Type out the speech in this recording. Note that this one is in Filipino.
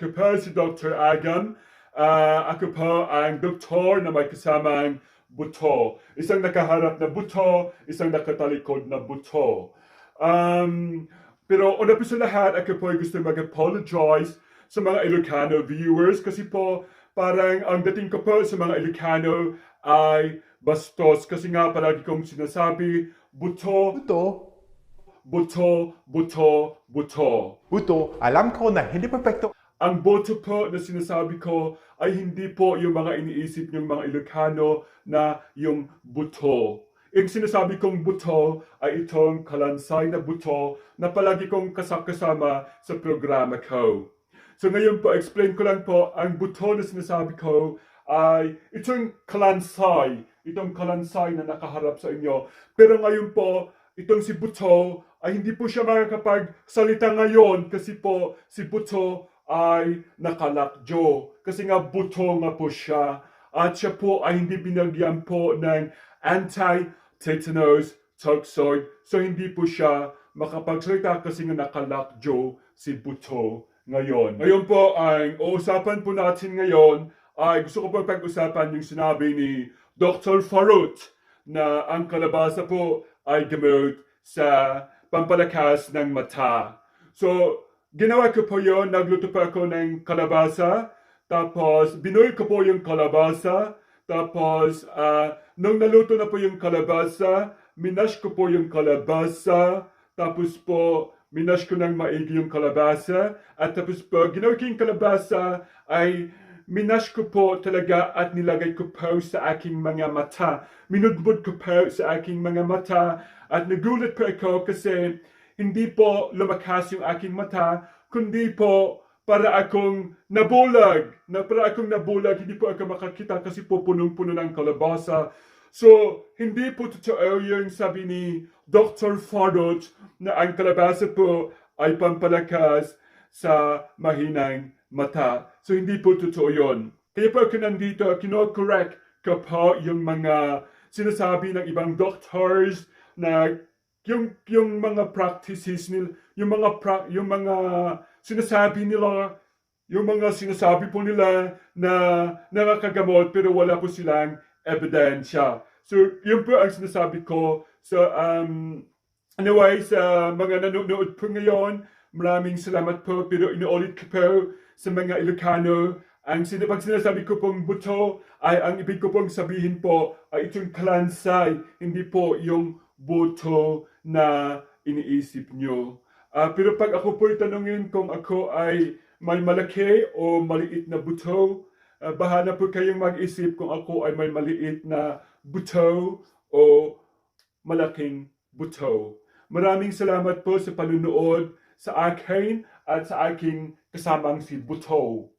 Ako po si Dr. Agan. Ako po ang doktor na may kasamang buto. Isang nakaharap na buto, isang nakatalikod na buto. Pero una po sa lahat, ako po ay gusto mag-apologize sa mga Ilocano viewers kasi po parang ang dating ko po sa mga Ilocano ay bastos kasi nga palagi kong sinasabi, buto, Buto, buto, buto, buto. Buto, alam ko na hindi perfecto Ang boto po na sinasabi ko ay hindi po yung mga iniisip ng mga Ilocano na yung buto. Yung sinasabi kong buto ay itong kalansay na buto na palagi kong kasama sa programa ko. So ngayon po, explain ko lang po, ang buto na sinasabi ko ay itong kalansay na nakaharap sa inyo. Pero ngayon po, itong si Buto ay hindi po siya makakapagsalita ngayon kasi po si Buto ay nakalakjo. Kasi nga buto nga po siya. At siya po ay hindi binagyan po ng anti-tetanus toxoid. So hindi po siya makapagsalita kasi nga nakalakjo si Buto ngayon. Ngayon po, ang uusapan po natin ngayon ay gusto ko po pag-usapan yung sinabi ni Dr. Farut na ang kalabasa po ay gamot sa pampalakas ng mata. So, ginawa ko po yun, nagluto pa ako ng kalabasa, tapos binuhay ko po yung kalabasa, tapos nung naluto na po yung kalabasa, minash ko po yung kalabasa, tapos po minash ko ng maigi yung kalabasa, at tapos po ginawa ko yung kalabasa ay minash ko po talaga at nilagay ko po sa aking mga mata. Minudbud ko po sa aking mga mata at nagulat po ako kasi hindi po lumakas yung aking mata, kundi po para akong nabulag. Hindi po ako makakita kasi po punong-puno ng kalabasa. So, hindi po totoo yung sabi ni Dr. Farut na ang kalabasa po ay pampalakas sa mahinang mata. So, hindi po totoo yun. Kaya po ako nandito, kino-correct ko po yung mga sinasabi ng ibang doctors na yung mga practices nila, yung mga sinasabi nila, yung mga sinasabi po nila na nakakagamot pero wala po silang ebidensya. So, yun po ang sinasabi ko. So, anyway, sa mga nanonood po ngayon, maraming salamat po, pero inuulit ko po sa mga Ilocano, pag sinasabi ko pong buto, ay ang ibig ko pong sabihin po ay itong kalansay, hindi po yung buto na iniisip nyo. Pero pag ako po itanungin kung ako ay may malaki o maliit na buto, bahala po kayong mag-isip kung ako ay may maliit na buto o malaking buto. Maraming salamat po sa panunood sa akin at sa aking kasamang si Buto.